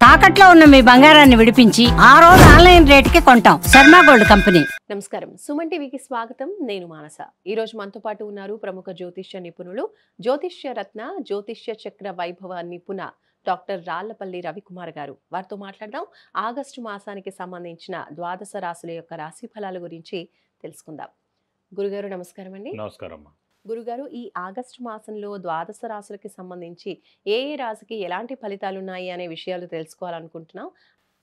తాకట్లో ఉన్న మీ బంగారాన్ని విడిపించి ఆ రోజు ఆన్లైన్ రేటుకి కొంటాం. Sharma gold company. నమస్కారం, సుమన్ టీవీకి స్వాగతం. నేను మానస. ఈ రోజు మనతో పాటు ఉన్నారు ప్రముఖ జ్యోతిష్య నిపుణులు, జ్యోతిష్య రత్న, జ్యోతిష్య చక్ర వైభవ నిపుణ డాక్టర్ రాళ్లపల్లి రవికుమార్ గారు. వారితో మాట్లాడదాం. ఆగస్టు మాసానికి సంబంధించిన ద్వాదశ రాశుల యొక్క రాశి ఫలాల గురించి తెలుసుకుందాం. గురుగారు నమస్కారం అండి. నమస్కారం. గురుగారు, ఈ ఆగస్టు మాసంలో ద్వాదశ రాశులకి సంబంధించి ఏ రాశికి ఎలాంటి ఫలితాలు ఉన్నాయి అనే విషయాలు తెలుసుకోవాలనుకుంటున్నాం.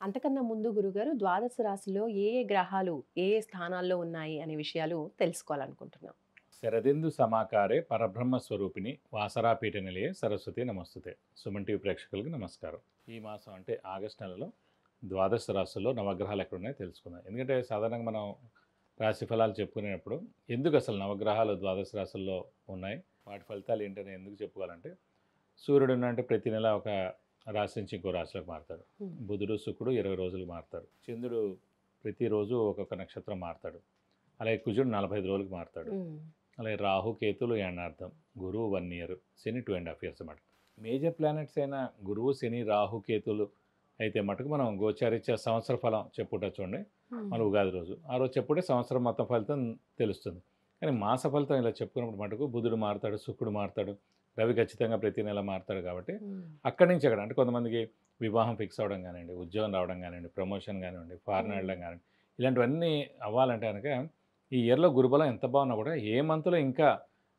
అంతకన్నా ముందు గురుగారు, ద్వాదశ రాశిలో ఏ గ్రహాలు ఏ స్థానాల్లో ఉన్నాయి అనే విషయాలు తెలుసుకోవాలనుకుంటున్నాం. శరదిందు సమాకారే పరబ్రహ్మ స్వరూపిణి వాసరాపీఠ నిలయే సరస్వతి నమస్తుతే. సుమన్ టీవీ ప్రేక్షకులకి నమస్కారం. ఈ మాసం అంటే ఆగస్టు నెలలో ద్వాదశ రాశుల్లో నవగ్రహాలు ఎక్కడున్నాయో తెలుసుకుందాం. ఎందుకంటే సాధారణంగా మనం రాశి ఫలాలు చెప్పుకునేటప్పుడు ఎందుకు అసలు నవగ్రహాలు ద్వాదశ రాశుల్లో ఉన్నాయి, వాటి ఫలితాలు ఏంటని ఎందుకు చెప్పుకోవాలంటే, సూర్యుడు అంటే ప్రతి నెల ఒక రాశి నుంచి ఇంకో రాశిలోకి మారుతాడు. బుధుడు శుక్రుడు 20 రోజులకు మారుతాడు. చంద్రుడు ప్రతిరోజు ఒక్కొక్క నక్షత్రం మారుతాడు. అలాగే కుజుడు 45 రోజులకు మారుతాడు. అలాగే రాహు కేతులు ఎండార్థం, గురువు 1 year, శని 2.5 years అన్నమాట. మేజర్ ప్లానెట్స్ అయిన గురువు, శని, రాహు, కేతులు అయితే మటుకు మనం గోచారిత్య సంవత్సర ఫలం చెప్పుట చూడండి. మన ఉగాది రోజు ఆ రోజు చెప్పుడే సంవత్సరం మొత్తం ఫలితం తెలుస్తుంది. కానీ మాస ఫలితం ఇలా చెప్పుకున్నప్పుడు మటుకు బుధుడు మారుతాడు, శుక్రుడు మారుతాడు, రవి ఖచ్చితంగా ప్రతి నెల మారుతాడు. కాబట్టి అక్కడి నుంచి అక్కడ అంటే కొంతమందికి వివాహం ఫిక్స్ అవ్వడం కానివ్వండి, ఉద్యోగం రావడం కానివ్వండి, ప్రమోషన్ కానివ్వండి, ఫారెన్ వెళ్ళడం కానివ్వండి, ఇలాంటివన్నీ అవ్వాలంటే కనుక ఈ ఇయర్లో గురుబలం ఎంత బాగున్నా కూడా ఏ మంత్లో ఇంకా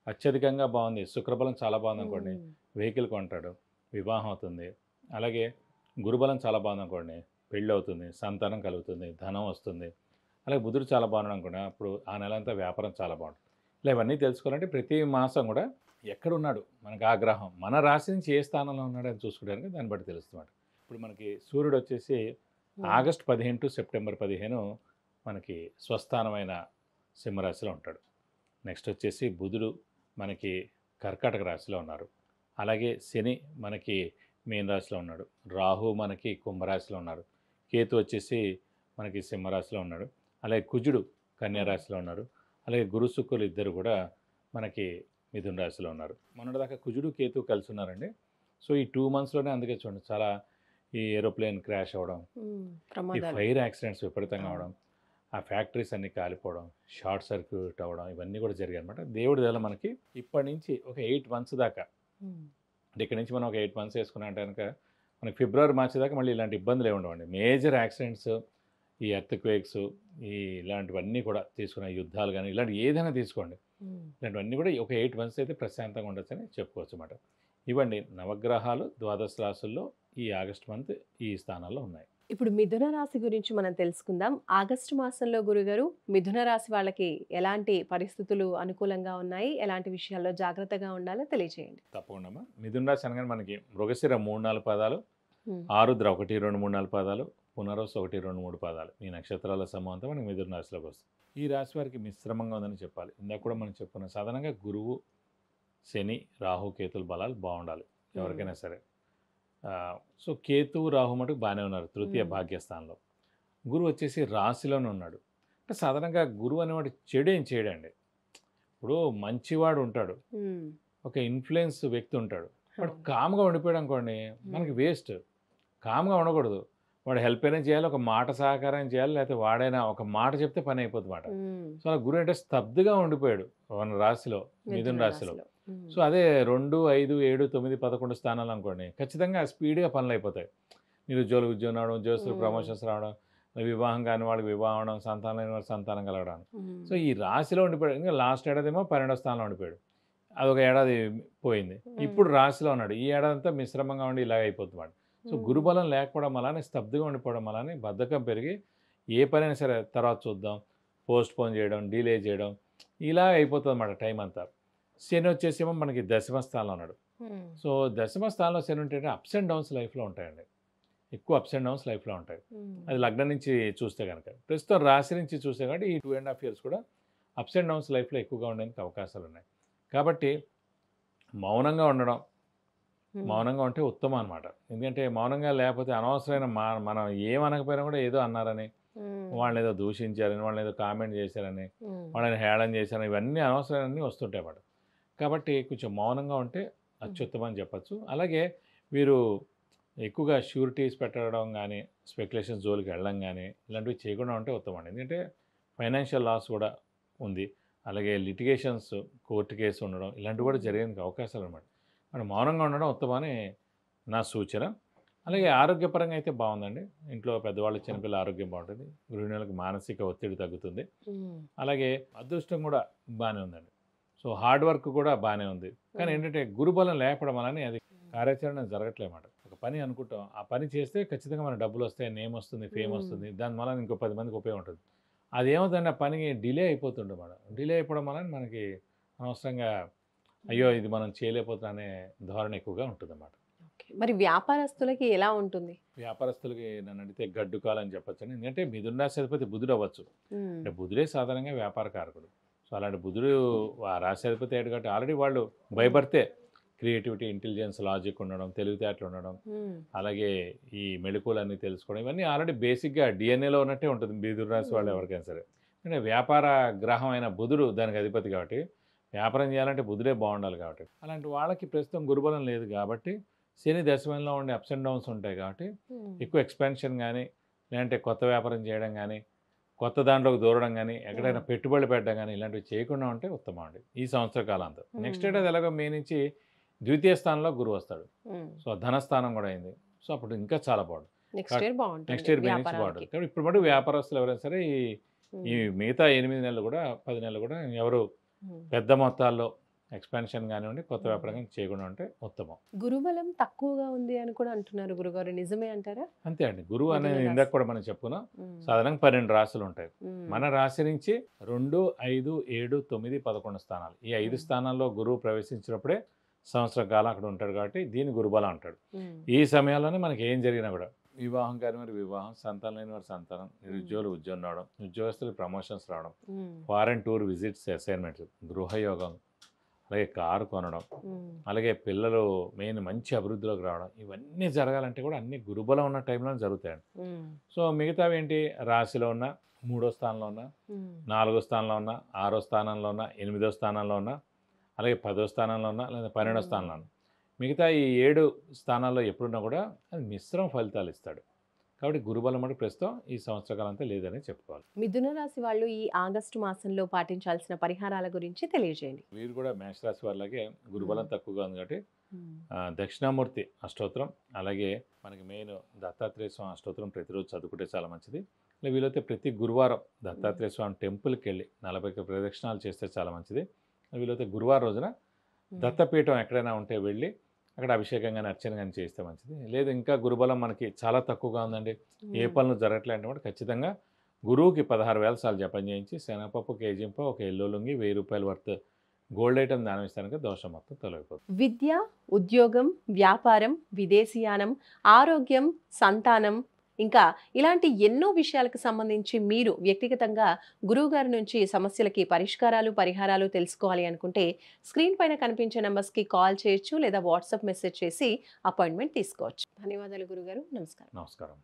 అత్యధికంగా బాగుంది, శుక్రబలం చాలా బాగుంది అనుకోండి, వెహికల్ కొంటాడు, వివాహం అవుతుంది. అలాగే గురుబలం చాలా బాగుంది అనుకోండి, పెళ్ళి అవుతుంది, సంతానం కలుగుతుంది, ధనం వస్తుంది. అలాగే బుధుడు చాలా బాగున్నాడు అనుకోండి, అప్పుడు ఆ నెల అంతా వ్యాపారం చాలా బాగుంటుంది. ఇలా ఇవన్నీ తెలుసుకోవాలంటే ప్రతి మాసం కూడా ఎక్కడున్నాడు మనకు ఆ గ్రహం, మన రాశి నుంచి ఏ స్థానంలో ఉన్నాడు అని చూసుకోవడానికి దాన్ని బట్టి తెలుస్తుంది. ఇప్పుడు మనకి సూర్యుడు వచ్చేసి ఆగస్టు 15 to సెప్టెంబర్ 15 మనకి స్వస్థానమైన సింహరాశిలో ఉంటాడు. నెక్స్ట్ వచ్చేసి బుధుడు మనకి కర్కాటక రాశిలో ఉన్నారు. అలాగే శని మనకి మీన రాశిలో ఉన్నాడు. రాహు మనకి కుంభరాశిలో ఉన్నారు. కేతు వచ్చేసి మనకి సింహరాశిలో ఉన్నాడు. అలాగే కుజుడు కన్యా రాశిలో ఉన్నారు. అలాగే గురు శుక్రులు ఇద్దరు కూడా మనకి మిథున రాశిలో ఉన్నారు. మొన్నటిదాకా కుజుడు కేతు కలిసి ఉన్నారండి. సో ఈ 2 monthsలోనే అందుకే చూడండి చాలా ఈ ఏరోప్లేన్ క్రాష్ అవ్వడం, ఈ ఫైర్ యాక్సిడెంట్స్ విపరీతంగా అవడం, ఆ ఫ్యాక్టరీస్ అన్నీ కాలిపోవడం, షార్ట్ సర్క్యూట్ అవ్వడం, ఇవన్నీ కూడా జరిగాయి అనమాట. దేవుడి వల్ల మనకి ఇప్పటి నుంచి ఒక 8 months దాకా, ఇక్కడ నుంచి మనం ఒక 8 months వేసుకున్నా అంటే కనుక మనకి ఫిబ్రవరి, మార్చి దాకా మళ్ళీ ఇలాంటి ఇబ్బందులు ఏమి ఉండవండి. మేజర్ యాక్సిడెంట్స్, ఈ ఎర్త్క్వేక్స్, ఈ ఇలాంటివన్నీ కూడా తీసుకున్న యుద్ధాలు కానీ ఇలాంటి ఏదైనా తీసుకోండి, ఇలాంటివన్నీ కూడా ఒక 8 months అయితే ప్రశాంతంగా ఉండొచ్చని చెప్పుకోవచ్చు అన్నమాట. ఇవ్వండి నవగ్రహాలు ద్వాదశ రాశుల్లో ఈ ఆగస్ట్ మంత్ ఈ స్థానాల్లో ఉన్నాయి. ఇప్పుడు మిథున రాశి గురించి మనం తెలుసుకుందాం. ఆగస్టు మాసంలో గురుగారు మిథున రాశి వాళ్ళకి ఎలాంటి పరిస్థితులు అనుకూలంగా ఉన్నాయి, ఎలాంటి విషయాల్లో జాగ్రత్తగా ఉండాలో తెలియజేయండి. తప్పకుండా. మిథున రాశి అనగానే మనకి మృగశిర 3-4 పాదాలు, ఆరుద్ర 1, 2, 3, 4 పాదాలు, పునరోస్ 1, 2, 3 పాదాలు, ఈ నక్షత్రాల సమూహంతో మనకి మిథున రాశిలోకి వస్తుంది. ఈ రాశి వారికి మిశ్రమంగా ఉందని చెప్పాలి. ఇందాక కూడా మనం చెప్పుకున్నాం, సాధారణంగా గురువు, శని, రాహు, కేతుల బలాలు బాగుండాలి ఎవరికైనా సరే. సో కేతు, రాహు మటుకు బాగానే ఉన్నారు తృతీయ భాగ్యస్థానంలో. గురువు వచ్చేసి రాశిలోనే ఉన్నాడు. అంటే సాధారణంగా గురువు అనేవాడు చెడు ఏం చేయడండి. ఇప్పుడు మంచివాడు ఉంటాడు, ఒక ఇన్ఫ్లుయెన్స్ వ్యక్తి ఉంటాడు, వాడు కామ్గా ఉండిపోయాడు అనుకోండి, మనకి వేస్ట్. కామ్గా ఉండకూడదు, వాడు హెల్ప్ అయినా చేయాలి, ఒక మాట సహకారం చేయాలి, లేకపోతే వాడైనా ఒక మాట చెప్తే పని అయిపోతుంది మాట. సో అలా గురువు అంటే స్తబ్దుగా ఉండిపోయాడు మన రాశిలో, మిథున రాశిలో. సో అదే 2, 5, 7, 9, 11 స్థానాలు అనుకోండి, ఖచ్చితంగా స్పీడ్గా పనులు అయిపోతాయి. నిరుద్యోగులకు ఉద్యోగం రావడం, ఉద్యోగస్తులు ప్రమోషన్స్ రావడం, వివాహం కాని వాళ్ళకి వివాహం అవడం, సంతానం లేని వాళ్ళకి సంతానం కలగడం. సో ఈ రాశిలో ఉండిపోయాడు. ఇంకా లాస్ట్ ఏడాది ఏమో 12వ స్థానంలో ఉండిపోయాడు, అదొక ఏడాది పోయింది. ఇప్పుడు రాశిలో ఉన్నాడు, ఈ ఏడాది అంతా మిశ్రమంగా ఉండి ఇలాగ అయిపోతుంది. సో గురుబలం లేకపోవడం అలానే స్తబ్దుగా ఉండిపోవడం అలానే బద్ధకం పెరిగి ఏ పనైనా సరే తర్వాత చూద్దాం, పోస్ట్ పోన్ చేయడం, డిలే చేయడం, ఇలా అయిపోతుంది అన్నమాట టైం అంతా. శని వచ్చేసేమో మనకి 10వ స్థానంలో ఉన్నాడు. సో 10వ స్థానంలో శని ఉంటే అప్స్ అండ్ డౌన్స్ లైఫ్లో ఉంటాయండి, ఎక్కువ అప్స్ అండ్ డౌన్స్ లైఫ్లో ఉంటాయి. అది లగ్నం నుంచి చూస్తే కనుక, ప్రస్తుతం రాశి నుంచి చూస్తే కాబట్టి ఈ 2.5 years కూడా అప్స్ అండ్ డౌన్స్ లైఫ్లో ఎక్కువగా ఉండడానికి అవకాశాలు ఉన్నాయి. కాబట్టి మౌనంగా ఉండడం, మౌనంగా ఉంటే ఉత్తమం అనమాట. ఎందుకంటే మౌనంగా లేకపోతే అనవసరమైన మనం ఏమనకపోయినా కూడా ఏదో అన్నారని, వాళ్ళని ఏదో దూషించారని, వాళ్ళని ఏదో కామెంట్ చేశారని, వాళ్ళని హేళన చేశారని, ఇవన్నీ అనవసరమైనవి వస్తుంటాయి అన్నమాట. కాబట్టి కొంచెం మౌనంగా ఉంటే అత్యుత్తమం అని చెప్పచ్చు. అలాగే వీరు ఎక్కువగా షూరిటీస్ పెట్టడం కానీ స్పెక్యులేషన్ జోలికి వెళ్ళడం కానీ ఇలాంటివి చేయకుండా ఉంటే ఉత్తమం అండి. ఎందుకంటే ఫైనాన్షియల్ లాస్ కూడా ఉంది. అలాగే లిటిగేషన్స్ కోర్టు కేసు ఉండడం ఇలాంటివి కూడా జరిగేందుకు అవకాశాలు అనమాట. మనం మౌనంగా ఉండడం ఉత్తమని నా సూచన. అలాగే ఆరోగ్యపరంగా అయితే బాగుందండి. ఇంట్లో పెద్దవాళ్ళు చిన్నపిల్లల ఆరోగ్యం బాగుంటుంది. గృహిణులకు మానసిక ఒత్తిడి తగ్గుతుంది. అలాగే అదృష్టం కూడా బాగానే ఉందండి. సో హార్డ్ వర్క్ కూడా బాగానే ఉంది. కానీ ఏంటంటే గురుబలం లేకపోవడం వలన అది కార్యాచరణ జరగట్లేమాట. ఒక పని అనుకుంటాం, ఆ పని చేస్తే ఖచ్చితంగా మన డబ్బులు వస్తాయి, నేమ్ వస్తుంది, ఫేమ్ వస్తుంది, దాని వలన ఇంకో 10 మందికి ఉపయోగం ఉంటుంది. అది ఏమవుతుందంటే ఆ పనికి డిలే అయిపోతుండే మేడం. డిలే అయిపోవడం వలన మనకి అనవసరంగా అయ్యో ఇది మనం చేయలేకపోతున్నా అనే ధోరణి ఎక్కువగా ఉంటుందన్నమాట. మరి వ్యాపారస్తులకి ఎలా ఉంటుంది? వ్యాపారస్తులకి నన్ను అడిగితే గడ్డు కాలని చెప్పొచ్చండి. ఎందుకంటే మిథున రాశి బుధుడు అవ్వచ్చు. అంటే బుధుడే సాధారణంగా వ్యాపార కారకుడు. సో అలాంటి బుధుడు ఆ రాశి అయ్యాడు కాబట్టి ఆల్రెడీ వాళ్ళు భయపడితే క్రియేటివిటీ, ఇంటెలిజెన్స్, లాజిక్ ఉండడం, తెలివితేటలు ఉండడం, అలాగే ఈ మెళకువలన్నీ తెలుసుకోవడం, ఇవన్నీ ఆల్రెడీ బేసిక్గా డిఎన్ఏలో ఉన్నట్టే ఉంటుంది మిథున రాశి వాళ్ళు ఎవరికైనా సరే. అంటే వ్యాపార గ్రహం అయిన బుధుడు దానికి అధిపతి కాబట్టి వ్యాపారం చేయాలంటే బుధుడే బాగుండాలి కాబట్టి అలాంటి వాళ్ళకి ప్రస్తుతం గురుబలం లేదు కాబట్టి శని దశమంలో ఉండే అప్స్ అండ్ డౌన్స్ ఉంటాయి కాబట్టి ఎక్కువ ఎక్స్పాన్షన్ కానీ లేదంటే కొత్త వ్యాపారం చేయడం కానీ కొత్త దాంట్లోకి దూరడం కానీ ఎక్కడైనా పెట్టుబడులు పెట్టడం కానీ ఇలాంటివి చేయకుండా ఉంటే ఉత్తమం అండి ఈ సంవత్సర కాలంతో. నెక్స్ట్ ఏడాది ఎలాగో మే నుంచి ద్వితీయ స్థానంలో గురువు వస్తాడు. సో ధనస్థానం కూడా అయింది. సో అప్పుడు ఇంకా చాలా బాగుంది. నెక్స్ట్ ఇయర్ మే నుంచి బాగుంటుంది. కాబట్టి ఇప్పుడు మటు వ్యాపారస్తులు ఎవరైనా సరే ఈ మిగతా 8 నెలలు కూడా 10 నెలలు కూడా ఎవరు పెద్ద మొత్తాల్లో ఎక్స్పాన్షన్ కానివ్వండి కొత్త వ్యాపారం చేయకుండా ఉంటే ఉత్తమం. గురుబలం తక్కువగా ఉంది అని కూడా అంటున్నారు గురుగారు, నిజమే అంటారా? అంతే అండి. గురువు అనేది ఇందాక కూడా మనం చెప్పుకున్నాం, సాధారణంగా 12 రాశులు ఉంటాయి. మన రాశి నుంచి 2, 5, 7, 9, 11 స్థానాలు, ఈ 5 స్థానాల్లో గురువు ప్రవేశించినప్పుడే సంవత్సర కాలం అక్కడ ఉంటాడు కాబట్టి దీన్ని గురుబలం అంటాడు. ఈ సమయాల్లోనే మనకి ఏం జరిగినా కూడా వివాహం కాని వారి వివాహం, సంతానం లేని వారి సంతానం, నిరుద్యోగులు ఉద్యోగం రావడం, ఉద్యోగస్తులు ప్రమోషన్స్ రావడం, ఫారెన్ టూర్ విజిట్స్, అసైన్మెంట్స్, గృహయోగం, అలాగే కారు కొనడం, అలాగే పిల్లలు మెయిన్ మంచి అభివృద్ధిలోకి రావడం, ఇవన్నీ జరగాలంటే కూడా అన్ని గురుబలం ఉన్న టైంలో జరుగుతాయండి. సో మిగతావి ఏంటి, రాశిలో ఉన్న 3వ స్థానంలో ఉన్న, 4వ స్థానంలో ఉన్న, 6వ స్థానంలో ఉన్న, 8వ స్థానంలో ఉన్న, అలాగే 10వ స్థానంలో ఉన్న, లేదా 12వ స్థానంలో ఉన్న, మిగతా ఈ 7 స్థానాల్లో ఎప్పుడున్నా కూడా అది మిశ్రమ ఫలితాలు ఇస్తాడు. కాబట్టి గురుబలం అంటే ప్రస్తుతం ఈ సంవత్సర కాలం అంతా లేదని చెప్పుకోవాలి. మిథున రాశి వాళ్ళు ఈ ఆగస్టు మాసంలో పాటించాల్సిన పరిహారాల గురించి తెలియజేయండి. వీరు కూడా మేషరాశి వాళ్ళకి గురుబలం తక్కువగా ఉంది కాబట్టి దక్షిణామూర్తి అష్టోత్తరం, అలాగే మనకి మెయిన్ దత్తాత్రేయ స్వామి అష్టోత్తరం ప్రతిరోజు చదువుకుంటే చాలా మంచిది. వీలైతే ప్రతి గురువారం దత్తాత్రేయ స్వామి టెంపుల్కి వెళ్ళి 40 ప్రదక్షిణాలు చేస్తే చాలా మంచిది. వీలైతే గురువారం రోజున దత్తపీఠం ఎక్కడైనా ఉంటే వెళ్ళి అక్కడ అభిషేకం కానీ అర్చన కానీ చేస్తే మంచిది. లేదు ఇంకా గురుబలం మనకి చాలా తక్కువగా ఉందండి, ఏ పనులు జరగట్లే అంటే కూడా ఖచ్చితంగా గురువుకి 16,000 సార్లు జపం చేయించి శనగపప్పు కేజీంప ఒక ఎల్లో లుంగి 1000 రూపాయల వర్త్ గోల్డ్ ఐటమ్ దానం ఇస్తానికి దోషం మొత్తం తొలగిపోతుంది. విద్య, ఉద్యోగం, వ్యాపారం, విదేశీయానం, ఆరోగ్యం, సంతానం, ఇంకా ఇలాంటి ఎన్నో విషయాలకు సంబంధించి మీరు వ్యక్తిగతంగా గురువు గారి నుంచి సమస్యలకి పరిహారాలు తెలుసుకోవాలి అనుకుంటే స్క్రీన్ పైన కనిపించే నెంబర్స్కి కాల్ చేయొచ్చు లేదా వాట్సాప్ మెసేజ్ చేసి అపాయింట్మెంట్ తీసుకోవచ్చు. ధన్యవాదాలు గురుగారు. నమస్కారం. నమస్కారం.